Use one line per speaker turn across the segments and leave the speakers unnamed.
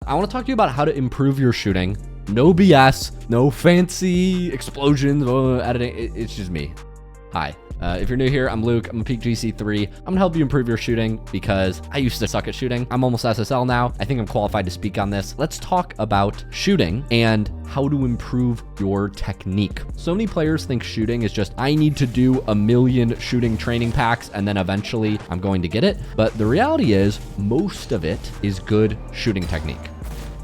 I want to talk to you about how to improve your shooting. No BS, no fancy explosions, editing. It's just me. Hi. If you're new here, I'm Luke. I'm a peak GC3. I'm gonna help you improve your shooting because I used to suck at shooting. I'm almost SSL now. I think I'm qualified to speak on this. Let's talk about shooting and how to improve your technique. So many players think shooting is just, I need to do a million shooting training packs and then eventually I'm going to get it. But the reality is most of it is good shooting technique.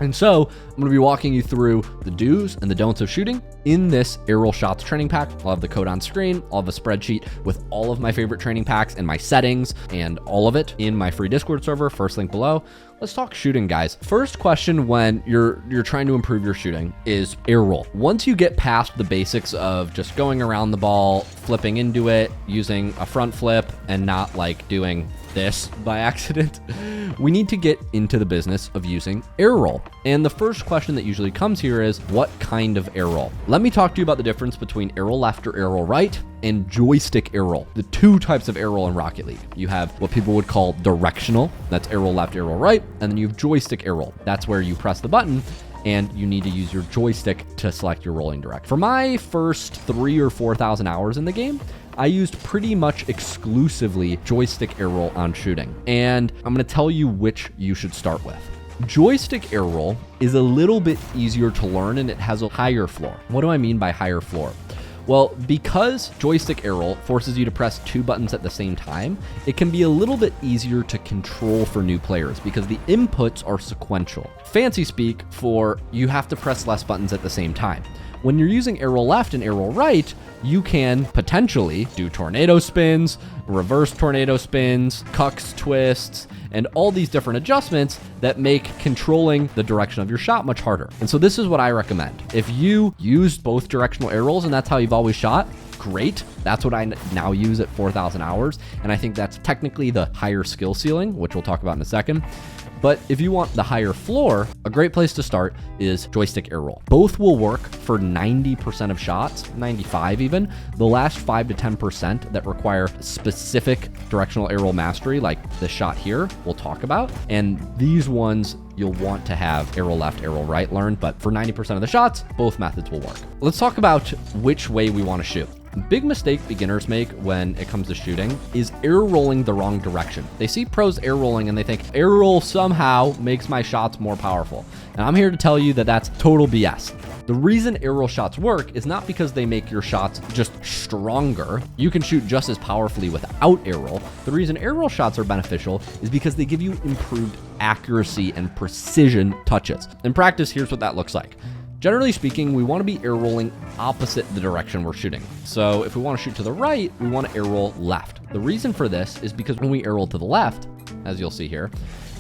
And so I'm going to be walking you through the do's and the don'ts of shooting in this aerial shots training pack. I'll have the code on screen. I'll have a spreadsheet with all of my favorite training packs and my settings and all of it in my free Discord server. First link below. Let's talk shooting, guys. First question when you're trying to improve your shooting is air roll. Once you get past the basics of just going around the ball, flipping into it, using a front flip, and not like doing this by accident, we need to get into the business of using air roll. And the first question that usually comes here is, what kind of air roll? Let me talk to you about the difference between air roll left or air roll right and joystick air roll. The two types of air roll in Rocket League. You have what people would call directional, that's air roll left, air roll right, and then you have joystick air roll. That's where you press the button and you need to use your joystick to select your rolling direction. For my first 3,000 or 4,000 hours in the game, I used pretty much exclusively joystick air roll on shooting. And I'm gonna tell you which you should start with. Joystick air roll is a little bit easier to learn and it has a higher floor. What do I mean by higher floor? Well, because joystick air roll forces you to press two buttons at the same time, it can be a little bit easier to control for new players because the inputs are sequential. Fancy speak for you have to press less buttons at the same time. When you're using air roll left and air roll right, you can potentially do tornado spins, reverse tornado spins, cucks twists, and all these different adjustments that make controlling the direction of your shot much harder. And so this is what I recommend. If you used both directional air rolls and that's how you've always shot, great. That's what I now use at 4,000 hours. And I think that's technically the higher skill ceiling, which we'll talk about in a second. But if you want the higher floor, a great place to start is joystick air roll. Both will work for 90% of shots, 95 even. The last 5 to 10% that require specific directional air roll mastery, like the shot here, we'll talk about. And these ones you'll want to have air roll left, air roll right learned, but for 90% of the shots, both methods will work. Let's talk about which way we want to shoot. Big mistake beginners make when it comes to shooting is air rolling the wrong direction. They see pros air rolling and they think air roll somehow makes my shots more powerful. And I'm here to tell you that that's total BS. The reason air roll shots work is not because they make your shots just stronger. You can shoot just as powerfully without air roll. The reason air roll shots are beneficial is because they give you improved accuracy and precision touches. In practice, here's what that looks like. Generally speaking, we want to be air rolling opposite the direction we're shooting. So if we want to shoot to the right, we want to air roll left. The reason for this is because when we air roll to the left, as you'll see here,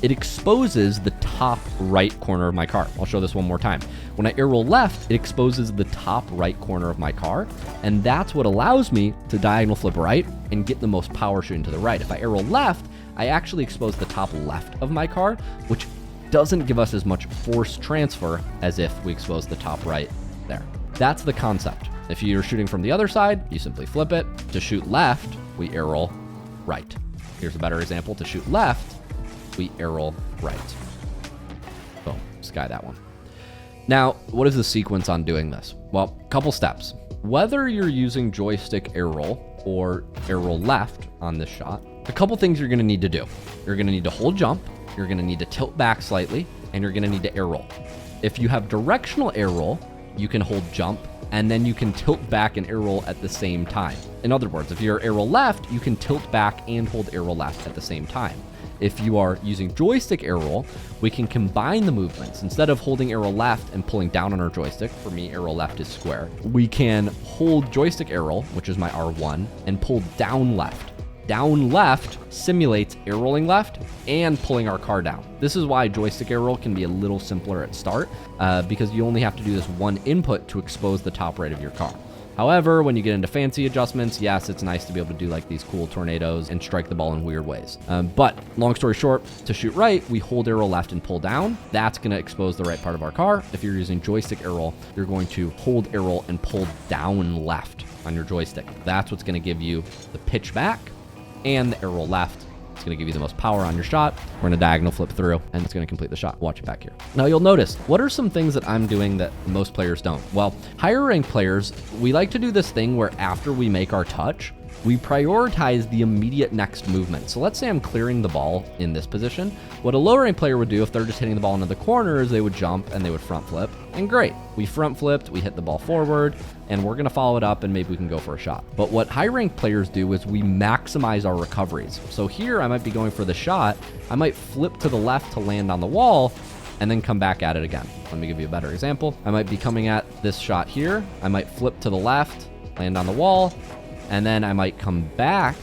it exposes the top right corner of my car. I'll show this one more time. When I air roll left, it exposes the top right corner of my car, and that's what allows me to diagonal flip right and get the most power shooting to the right. If I air roll left, I actually expose the top left of my car, which doesn't give us as much force transfer as if we expose the top right there. That's the concept. If you're shooting from the other side, you simply flip it. To shoot left, we air roll right. Here's a better example. To shoot left, we air roll right. Boom, sky that one. Now, what is the sequence on doing this? Well, a couple steps. Whether you're using joystick air roll or air roll left on this shot, a couple things you're gonna need to do. You're gonna need to hold jump, you're gonna need to tilt back slightly, and you're gonna need to air roll. If you have directional air roll, you can hold jump, and then you can tilt back and air roll at the same time. In other words, if you're air roll left, you can tilt back and hold air roll left at the same time. If you are using joystick air roll, we can combine the movements. Instead of holding air roll left and pulling down on our joystick, for me, air roll left is square, we can hold joystick air roll, which is my R1, and pull down left. Down left simulates air rolling left and pulling our car down. This is why joystick air roll can be a little simpler at start because you only have to do this one input to expose the top right of your car. However, when you get into fancy adjustments, yes, it's nice to be able to do like these cool tornadoes and strike the ball in weird ways. But long story short, to shoot right, we hold air roll left and pull down. That's going to expose the right part of our car. If you're using joystick air roll, you're going to hold air roll and pull down left on your joystick. That's what's going to give you the pitch back and the air roll left going to give you the most power on your shot. We're going to diagonal flip through, and it's going to complete the shot. Watch it back here. Now you'll notice, what are some things that I'm doing that most players don't? Well, higher ranked players, we like to do this thing where after we make our touch, we prioritize the immediate next movement. So let's say I'm clearing the ball in this position. What a low rank player would do if they're just hitting the ball into the corner is they would jump and they would front flip. And great, we front flipped, we hit the ball forward, and we're gonna follow it up and maybe we can go for a shot. But what high ranked players do is we maximize our recoveries. So here I might be going for the shot. I might flip to the left to land on the wall and then come back at it again. Let me give you a better example. I might be coming at this shot here. I might flip to the left, land on the wall, and then I might come back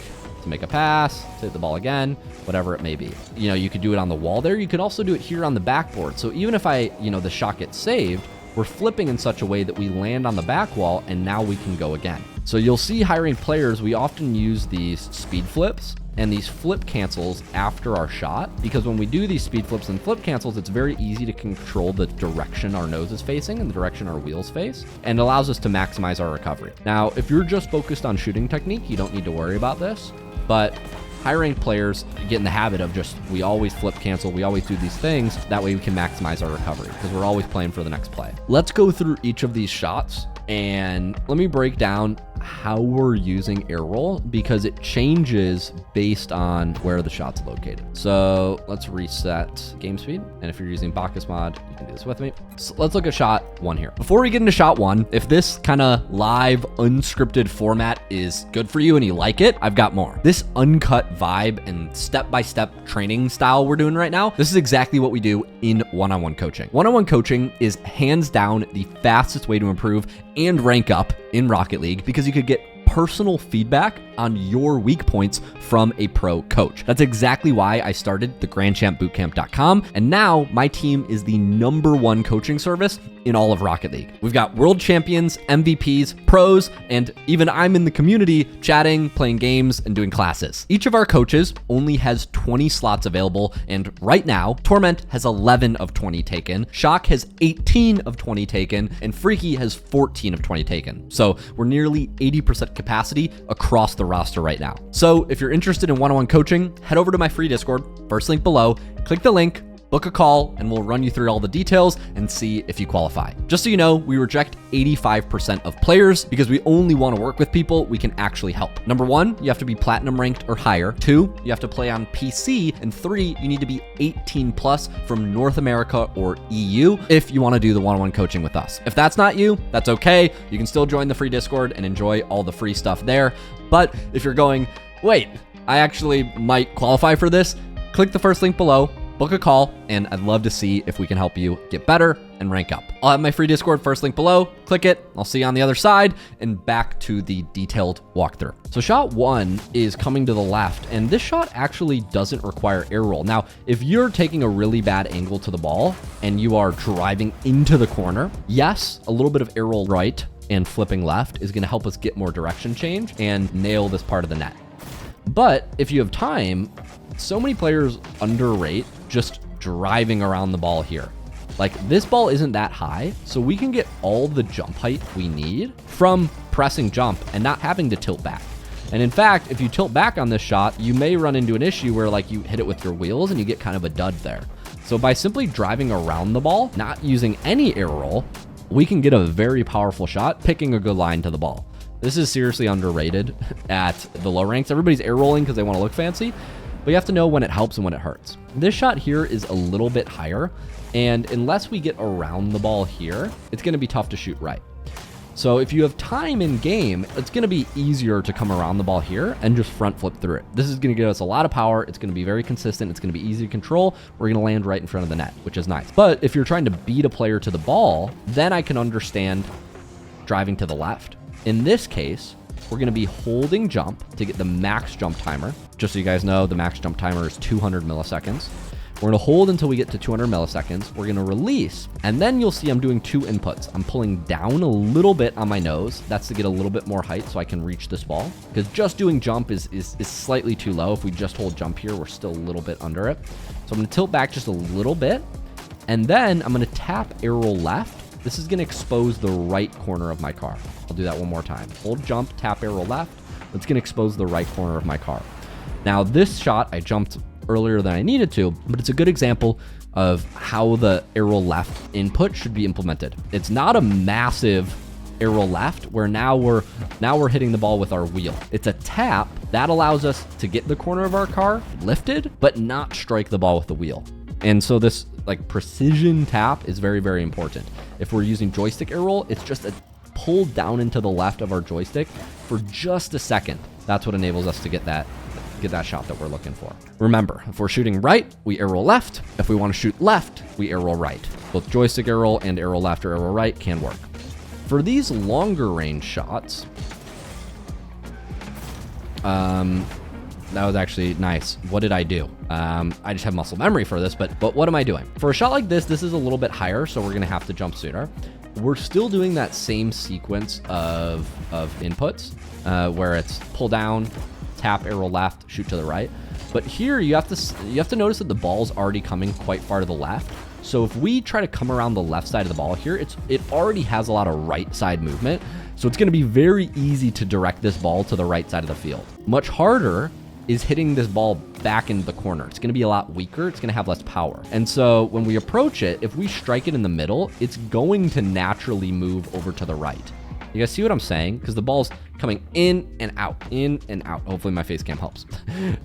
to make a pass, to hit the ball again, whatever it may be. You know, you could do it on the wall there. You could also do it here on the backboard. So even if the shot gets saved, we're flipping in such a way that we land on the back wall and now we can go again. So you'll see high-ranked players, we often use these speed flips and these flip cancels after our shot, because when we do these speed flips and flip cancels, it's very easy to control the direction our nose is facing and the direction our wheels face, and it allows us to maximize our recovery. Now, if you're just focused on shooting technique, you don't need to worry about this, but high-ranked players get in the habit of we always flip cancel, we always do these things, that way we can maximize our recovery, because we're always playing for the next play. Let's go through each of these shots, and let me break down how we're using air roll, because it changes based on where the shot's located. So let's reset game speed. And if you're using Bacchus mod, you can do this with me. So let's look at shot 1 here. Before we get into shot 1, if this kind of live unscripted format is good for you and you like it, I've got more. This uncut vibe and step-by-step training style we're doing right now, this is exactly what we do in one-on-one coaching. One-on-one coaching is hands down the fastest way to improve and rank up in Rocket League, because you could get personal feedback on your weak points from a pro coach. That's exactly why I started the grandchampbootcamp.com, and now my team is the #1 coaching service in all of Rocket League. We've got world champions, MVPs, pros, and even I'm in the community chatting, playing games, and doing classes. Each of our coaches only has 20 slots available, and right now, Torment has 11 of 20 taken, Shock has 18 of 20 taken, and Freaky has 14 of 20 taken. So we're nearly 80% capacity across the roster right now. So if you're interested in one-on-one coaching, head over to my free Discord, first link below, click the link, book a call, and we'll run you through all the details and see if you qualify. Just so you know, we reject 85% of players because we only want to work with people we can actually help. Number 1, you have to be platinum ranked or higher. 2, you have to play on PC. And 3, you need to be 18 plus from North America or EU if you want to do the one-on-one coaching with us. If that's not you, that's okay. You can still join the free Discord and enjoy all the free stuff there. But if you're going, wait, I actually might qualify for this, click the first link below, book a call, and I'd love to see if we can help you get better and rank up. I'll have my free Discord, first link below, click it, I'll see you on the other side, and back to the detailed walkthrough. So shot 1 is coming to the left, and this shot actually doesn't require air roll. Now, if you're taking a really bad angle to the ball and you are driving into the corner, yes, a little bit of air roll right and flipping left is gonna help us get more direction change and nail this part of the net. But if you have time, so many players underrate just driving around the ball here. Like, this ball isn't that high, so we can get all the jump height we need from pressing jump and not having to tilt back. And in fact, if you tilt back on this shot, you may run into an issue where you hit it with your wheels and you get kind of a dud there. So by simply driving around the ball, not using any air roll, we can get a very powerful shot, picking a good line to the ball. This is seriously underrated at the low ranks. Everybody's air rolling because they want to look fancy, but you have to know when it helps and when it hurts. This shot here is a little bit higher, and unless we get around the ball here, it's going to be tough to shoot right. So if you have time in game, it's going to be easier to come around the ball here and just front flip through it. This is going to give us a lot of power. It's going to be very consistent. It's going to be easy to control. We're going to land right in front of the net, which is nice. But if you're trying to beat a player to the ball, then I can understand driving to the left. In this case, we're going to be holding jump to get the max jump timer. Just so you guys know, the max jump timer is 200 milliseconds. We're going to hold until we get to 200 milliseconds. We're going to release, and then you'll see I'm doing 2 inputs. I'm pulling down a little bit on my nose. That's to get a little bit more height so I can reach this ball, because just doing jump is slightly too low. If we just hold jump here, we're still a little bit under it. So I'm going to tilt back just a little bit, and then I'm going to tap air roll left. This is going to expose the right corner of my car. I'll do that one more time. Hold jump, tap air roll left. It's going to expose the right corner of my car. Now this shot, I jumped earlier than I needed to, but it's a good example of how the arrow left input should be implemented. It's not a massive arrow left where now we're hitting the ball with our wheel. It's a tap that allows us to get the corner of our car lifted, but not strike the ball with the wheel. And so this like precision tap is very, very important. If we're using joystick air roll, it's just a pull down into the left of our joystick for just a second. That's what enables us to get that shot that we're looking for. Remember, if we're shooting right, we air roll left. If we want to shoot left, we air roll right. Both joystick air roll and air roll left or air roll right can work. For these longer range shots, that was actually nice. What did I do? I just have muscle memory for this, but what am I doing? For a shot like this is a little bit higher, so we're gonna have to jump sooner. We're still doing that same sequence of inputs, where it's pull down, tap, arrow left, shoot to the right. But here you have to notice that the ball's already coming quite far to the left. So if we try to come around the left side of the ball here, it already has a lot of right side movement. So it's going to be very easy to direct this ball to the right side of the field. Much harder is hitting this ball back into the corner. It's going to be a lot weaker. It's going to have less power. And so when we approach it, if we strike it in the middle, it's going to naturally move over to the right. You guys see what I'm saying? Because the ball's coming in and out, in and out. Hopefully my face cam helps.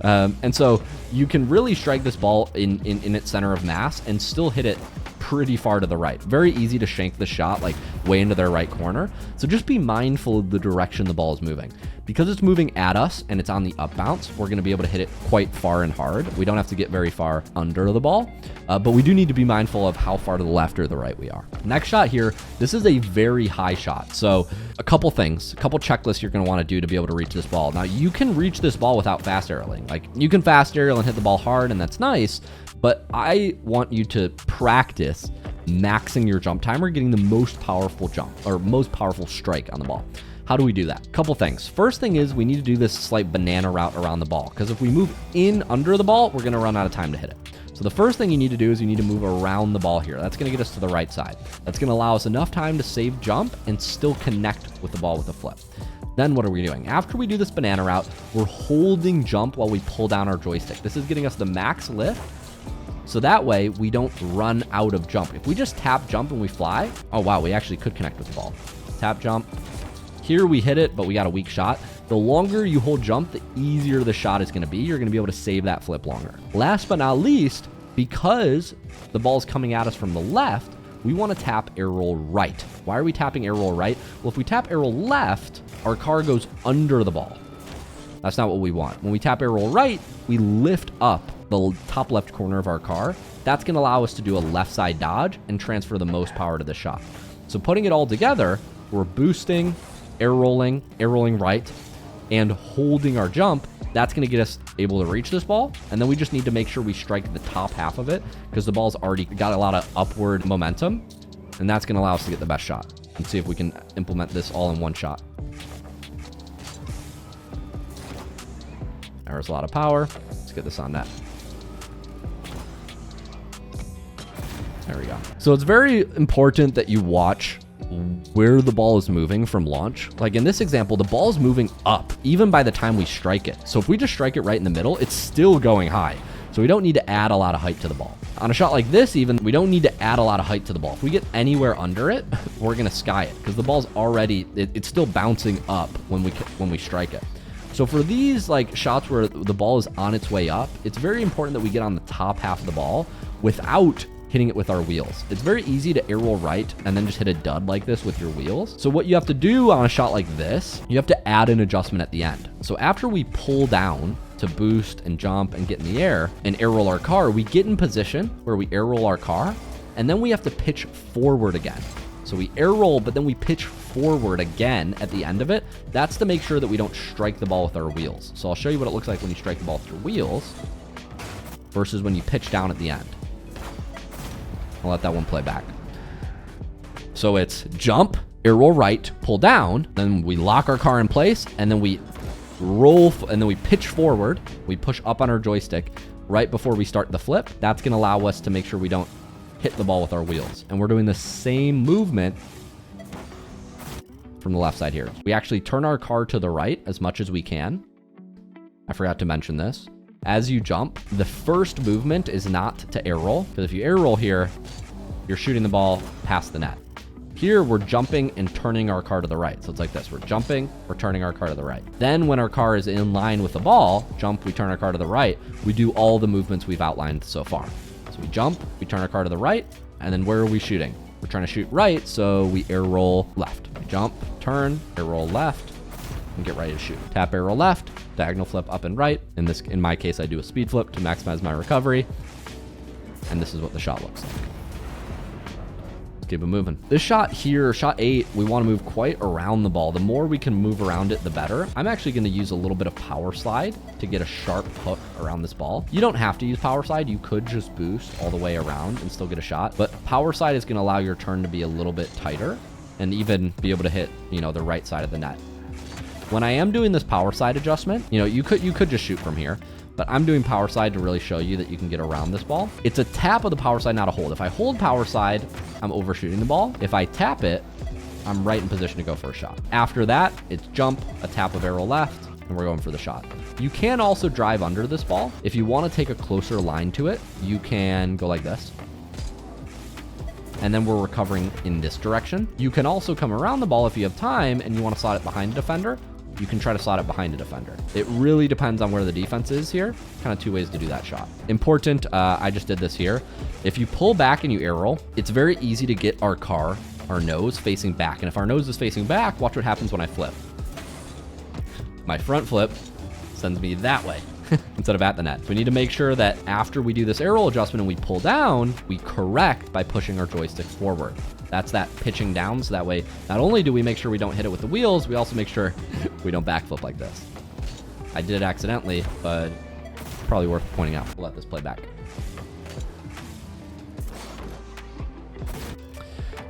And so you can really strike this ball in its center of mass and still hit it pretty far to the right. Very easy to shank the shot like way into their right corner. So just be mindful of the direction the ball is moving. Because it's moving at us and it's on the up bounce, we're going to be able to hit it quite far and hard. We don't have to get very far under the ball, but we do need to be mindful of how far to the left or the right we are. Next shot here, this is a very high shot. So a couple things, a couple checklists you're going to want to do to be able to reach this ball. Now you can reach this ball without fast arrowing. Like you can fast aerial and hit the ball hard, and that's nice, but I want you to practice maxing your jump timer, getting the most powerful jump or most powerful strike on the ball. How do we do that? Couple things. First thing is we need to do this slight banana route around the ball, because if we move in under the ball, we're going to run out of time to hit it. So the first thing you need to do is you need to move around the ball here. That's going to get us to the right side. That's going to allow us enough time to save jump and still connect with the ball with a flip. Then what are we doing? After we do this banana route, we're holding jump while we pull down our joystick. This is getting us the max lift. So that way we don't run out of jump. If we just tap jump and we fly, oh wow, we actually could connect with the ball. Tap jump. Here we hit it, but we got a weak shot. The longer you hold jump, the easier the shot is going to be. You're going to be able to save that flip longer. Last but not least, because the ball is coming at us from the left, we want to tap air roll right. Why are we tapping air roll right? Well, if we tap air roll left, our car goes under the ball. That's not what we want. When we tap air roll right, we lift up the top left corner of our car. That's going to allow us to do a left side dodge and transfer the most power to the shot. So putting it all together, we're boosting, air rolling right, and holding our jump. That's going to get us able to reach this ball. And then we just need to make sure we strike the top half of it, because the ball's already got a lot of upward momentum. And that's going to allow us to get the best shot. Let's see if we can implement this all in one shot. There's a lot of power. Let's get this on net. There we go. So it's very important that you watch where the ball is moving from launch. Like in this example, the ball is moving up even by the time we strike it. So if we just strike it right in the middle, it's still going high. So we don't need to add a lot of height to the ball. On a shot like this, even, we don't need to add a lot of height to the ball. If we get anywhere under it, we're going to sky it, because the ball's already, it's still bouncing up when we strike it. So for these like shots where the ball is on its way up, it's very important that we get on the top half of the ball without hitting it with our wheels. It's very easy to air roll right and then just hit a dud like this with your wheels. So what you have to do on a shot like this, you have to add an adjustment at the end. So after we pull down to boost and jump and get in the air and air roll our car, we get in position where we air roll our car, and then we have to pitch forward again. So we air roll, but then we pitch forward again at the end of it. That's to make sure that we don't strike the ball with our wheels. So I'll show you what it looks like when you strike the ball with your wheels versus when you pitch down at the end. I'll let that one play back. So it's jump, air roll right, pull down, then we lock our car in place, and then we roll, and then we pitch forward. We push up on our joystick right before we start the flip. That's going to allow us to make sure we don't hit the ball with our wheels. And we're doing the same movement from the left side here. We actually turn our car to the right as much as we can. I forgot to mention this. As you jump, the first movement is not to air roll, because if you air roll here, you're shooting the ball past the net. Here, we're jumping and turning our car to the right. So it's like this. We're jumping, we're turning our car to the right. Then when our car is in line with the ball, jump, we turn our car to the right. We do all the movements we've outlined so far. So we jump, we turn our car to the right, and then where are we shooting? We're trying to shoot right, so we air roll left. We jump, turn, air roll left, and get ready to shoot. Tap air roll left, diagonal flip up and right. In my case, I do a speed flip to maximize my recovery. And this is what the shot looks like. Keep it moving. This shot here, shot 8, we want to move quite around the ball. The more we can move around it, the better. I'm actually going to use a little bit of power slide to get a sharp hook around this ball. You don't have to use power slide. You could just boost all the way around and still get a shot. But power slide is going to allow your turn to be a little bit tighter and even be able to hit, you know, the right side of the net. When I am doing this power slide adjustment, you know, you could just shoot from here. But I'm doing power slide to really show you that you can get around this ball. It's a tap of the power slide, not a hold. If I hold power slide, I'm overshooting the ball. If I tap it, I'm right in position to go for a shot. After that, it's jump, a tap of arrow left, and we're going for the shot. You can also drive under this ball. If you want to take a closer line to it, you can go like this. And then we're recovering in this direction. You can also come around the ball if you have time and you want to slot it behind a defender. You can try to slot it behind a defender. It really depends on where the defense is here. Kind of two ways to do that shot. Important, I just did this here. If you pull back and you air roll, it's very easy to get our nose facing back. And if our nose is facing back, watch what happens when I flip. My front flip sends me that way instead of at the net. So we need to make sure that after we do this air roll adjustment and we pull down, we correct by pushing our joystick forward. That's that pitching down, so that way, not only do we make sure we don't hit it with the wheels, we also make sure we don't backflip like this. I did it accidentally, but probably worth pointing out. We'll let this play back.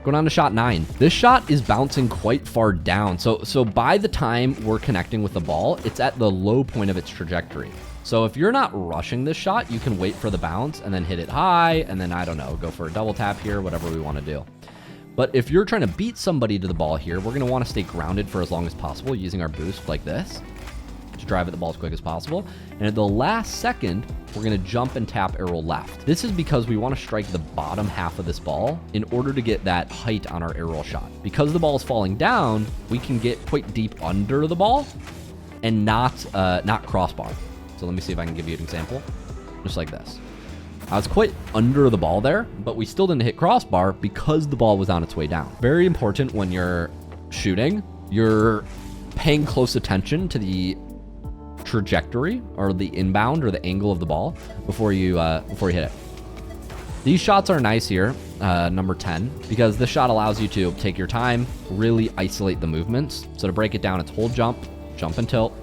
Going on to shot 9. This shot is bouncing quite far down. So by the time we're connecting with the ball, it's at the low point of its trajectory. So if you're not rushing this shot, you can wait for the bounce and then hit it high, and then, I don't know, go for a double tap here, whatever we want to do. But if you're trying to beat somebody to the ball here, we're going to want to stay grounded for as long as possible using our boost like this to drive at the ball as quick as possible. And at the last second, we're going to jump and tap arrow left. This is because we want to strike the bottom half of this ball in order to get that height on our arrow shot. Because the ball is falling down, we can get quite deep under the ball and not crossbar. So let me see if I can give you an example. Just like this. I was quite under the ball there, but we still didn't hit crossbar because the ball was on its way down. Very important when you're shooting, you're paying close attention to the trajectory or the inbound or the angle of the ball before you hit it. These shots are nice here, number 10, because this shot allows you to take your time, really isolate the movements. So to break it down, it's hold jump, jump and tilt,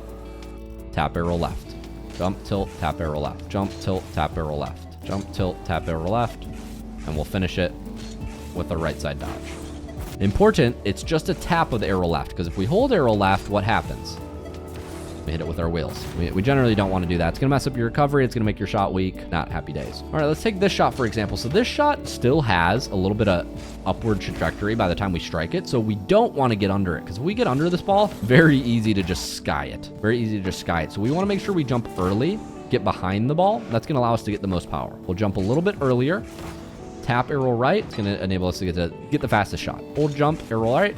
tap arrow left, jump, tilt, tap arrow left, jump, tilt, tap arrow left. Jump, tilt, tap arrow left, and we'll finish it with a right side dodge. Important, it's just a tap of the arrow left, because if we hold arrow left, what happens? We hit it with our wheels. We generally don't want to do that. It's going to mess up your recovery. It's going to make your shot weak. Not happy days. All right, let's take this shot, for example. So this shot still has a little bit of upward trajectory by the time we strike it, so we don't want to get under it, because if we get under this ball, very easy to just sky it. Very easy to just sky it. So we want to make sure we jump early, get behind the ball. That's going to allow us to get the most power. We'll jump a little bit earlier, tap arrow right. It's going to enable us to get the fastest shot. Hold jump, arrow right.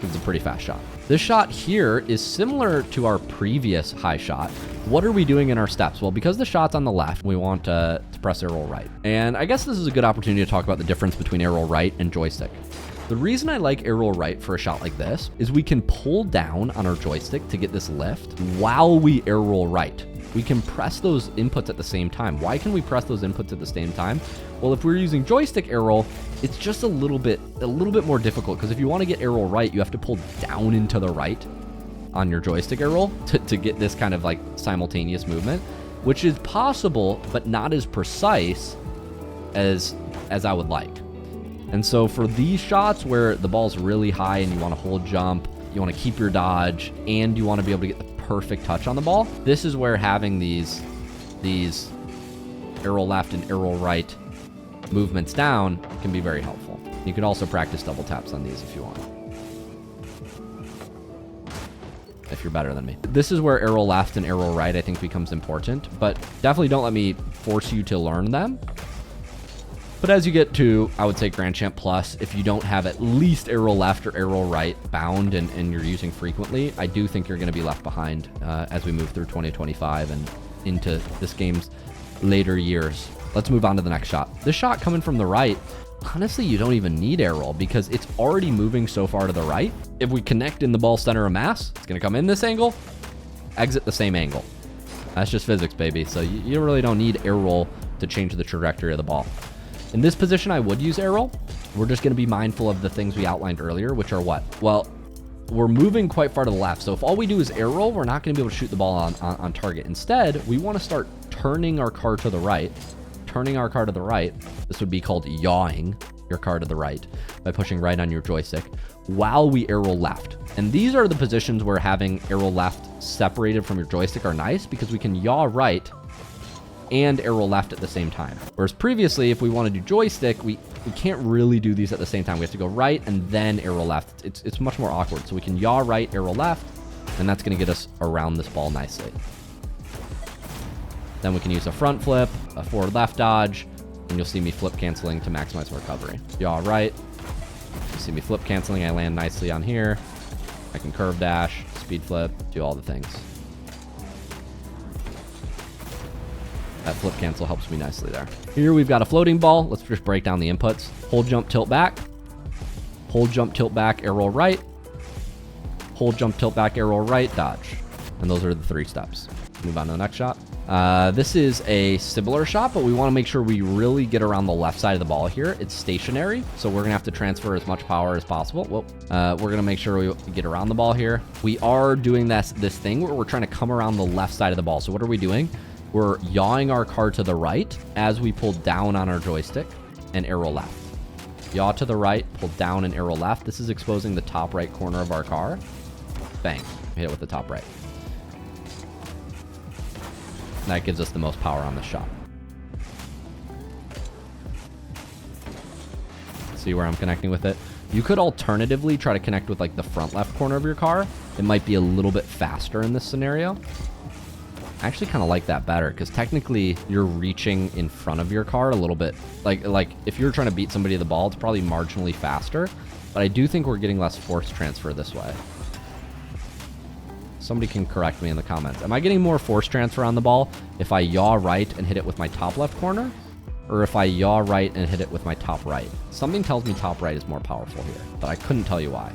It's a pretty fast shot. This shot here is similar to our previous high shot. What are we doing in our steps? Well, because the shot's on the left, we want to press arrow right. And I guess this is a good opportunity to talk about the difference between arrow right and joystick. The reason I like arrow right for a shot like this is we can pull down on our joystick to get this lift while we arrow right. We can press those inputs at the same time. Why can we press those inputs at the same time? Well, if we're using joystick arrow, it's just a little bit more difficult, because if you want to get arrow right, you have to pull down into the right on your joystick arrow to get this kind of like simultaneous movement, which is possible, but not as precise as I would like. And so for these shots where the ball's really high and you want to hold jump, you want to keep your dodge, and you want to be able to get the perfect touch on the ball, this is where having these arrow left and arrow right movements down can be very helpful. You can also practice double taps on these if you want. if you're better than me. This is where arrow left and arrow right, I think, becomes important, but definitely don't let me force you to learn them. But as you get to, I would say, Grand Champ Plus, if you don't have at least arrow left or arrow right bound and you're using frequently, I do think you're going to be left behind as we move through 2025 and into this game's later years. Let's move on to the next shot. This shot coming from the right, honestly, you don't even need arrow because it's already moving so far to the right. If we connect in the ball center of mass, it's going to come in this angle, exit the same angle. That's just physics, baby. So you really don't need air roll to change the trajectory of the ball. In this position, I would use air roll. We're just going to be mindful of the things we outlined earlier, which are what? Well, we're moving quite far to the left. So if all we do is air roll, we're not going to be able to shoot the ball on target. Instead, we want to start turning our car to the right. Turning our car to the right. This would be called yawing your car to the right by pushing right on your joystick while we air roll left. And these are the positions where having arrow left separated from your joystick are nice because we can yaw right and arrow left at the same time. Whereas previously, if we want to do joystick, we can't really do these at the same time. We have to go right and then arrow left. It's much more awkward. So we can yaw right, arrow left, and that's going to get us around this ball nicely. Then we can use a front flip, a forward left dodge, and you'll see me flip canceling to maximize recovery. Yaw right. You see me flip canceling. I land nicely on here. I can curve dash, speed flip, do all the things. That flip cancel helps me nicely there. Here we've got a floating ball. Let's just break down the inputs. Hold, jump, tilt back. Hold, jump, tilt back, arrow right. Hold, jump, tilt back, arrow right, dodge. And those are the 3 steps. Move on to the next shot. This is a similar shot, but we want to make sure we really get around the left side of the ball here. It's stationary, so we're going to have to transfer as much power as possible. We're going to make sure we get around the ball here. We are doing this thing where we're trying to come around the left side of the ball. So what are we doing? We're yawing our car to the right as we pull down on our joystick and arrow left. Yaw to the right, pull down and arrow left. This is exposing the top right corner of our car. Bang. Hit it with the top right. That gives us the most power on this shot. See where I'm connecting with it? You could alternatively try to connect with like the front left corner of your car. It might be a little bit faster in this scenario. I actually kind of like that better because technically you're reaching in front of your car a little bit. Like if you're trying to beat somebody to the ball, it's probably marginally faster. But I do think we're getting less force transfer this way. Somebody can correct me in the comments. Am I getting more force transfer on the ball if I yaw right and hit it with my top left corner? Or if I yaw right and hit it with my top right? Something tells me top right is more powerful here, but I couldn't tell you why.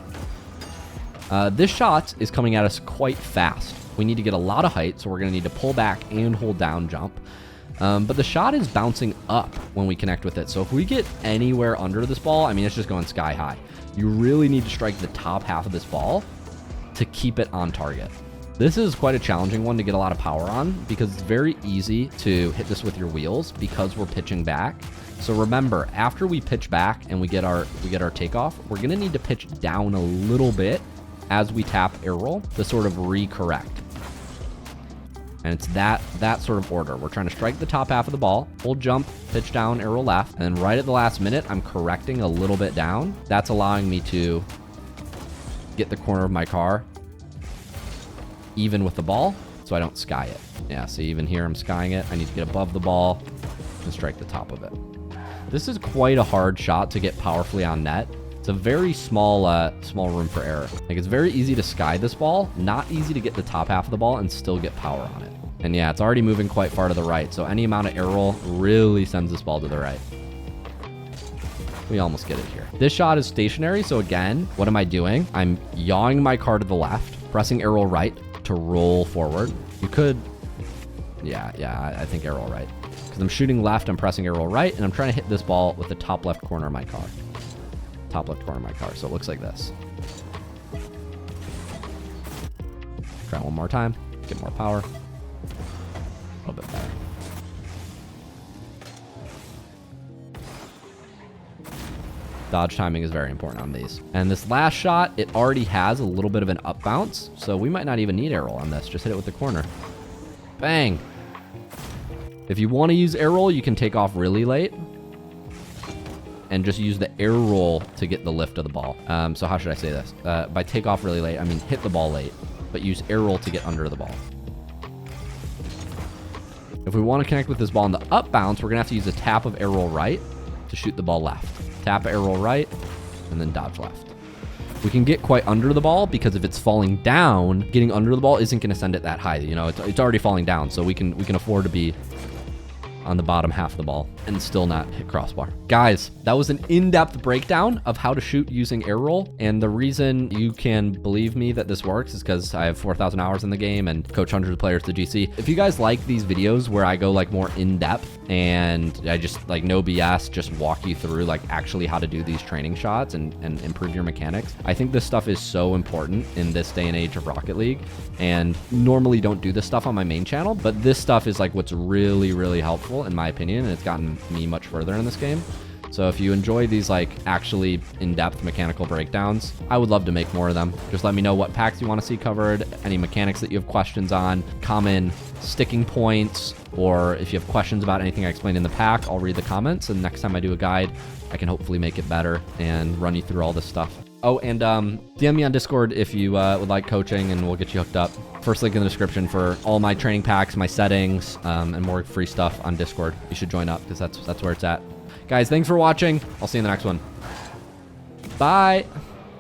This shot is coming at us quite fast. We need to get a lot of height, so we're going to need to pull back and hold down jump. But the shot is bouncing up when we connect with it. So if we get anywhere under this ball, I mean, it's just going sky high. You really need to strike the top half of this ball to keep it on target. This is quite a challenging one to get a lot of power on because it's very easy to hit this with your wheels because we're pitching back. So remember, after we pitch back and we get our takeoff, we're going to need to pitch down a little bit as we tap air roll to sort of recorrect. And it's that sort of order. We're trying to strike the top half of the ball, hold jump, pitch down, arrow left, and then right at the last minute, I'm correcting a little bit down. That's allowing me to get the corner of my car even with the ball so I don't sky it. Yeah, so even here I'm skying it. I need to get above the ball and strike the top of it. This is quite a hard shot to get powerfully on net. It's a very small room for error. Like, it's very easy to sky this ball, not easy to get the top half of the ball and still get power on it. And yeah, it's already moving quite far to the right, so any amount of air roll really sends this ball to the right. We almost get it here. This shot is stationary, so again, what am I doing? I'm yawing my car to the left, pressing air roll right to roll forward. You could, yeah, I think air roll right. Because I'm shooting left, I'm pressing air roll right, and I'm trying to hit this ball with the top left corner of my car. Top left corner of my car, so it looks like this. Try one more time, get more power. A little bit better. Dodge timing is very important on these. And this last shot, it already has a little bit of an up bounce, so we might not even need air roll on this. Just hit it with the corner. Bang. If you want to use air roll, you can take off really late and just use the air roll to get the lift of the ball. So how should I say this? By take off really late, I mean hit the ball late but use air roll to get under the ball. If we want to connect with this ball in the up bounce, we're going to have to use a tap of air roll right to shoot the ball left. Tap air roll right, and then dodge left. We can get quite under the ball because if it's falling down, getting under the ball isn't going to send it that high. You know, it's already falling down, so we can afford to be on the bottom half of the ball and still not hit crossbar. Guys, that was an in-depth breakdown of how to shoot using air roll. And the reason you can believe me that this works is because I have 4,000 hours in the game and coach hundreds of players to GC. If you guys like these videos where I go like more in depth and I just like no BS, just walk you through like actually how to do these training shots and improve your mechanics, I think this stuff is so important in this day and age of Rocket League. And normally don't do this stuff on my main channel, but this stuff is like what's really, really helpful in my opinion, and it's gotten me much further in this game. So if you enjoy these like actually in-depth mechanical breakdowns, I would love to make more of them. Just let me know what packs you want to see covered, any mechanics that you have questions on, common sticking points, or if you have questions about anything I explained in the pack, I'll read the comments, and next time I do a guide, I can hopefully make it better and run you through all this stuff. Oh, and DM me on Discord if you would like coaching, and we'll get you hooked up. First link in the description for all my training packs, my settings, and more free stuff on Discord. You should join up because that's where it's at. Guys, thanks for watching. I'll see you in the next one. Bye.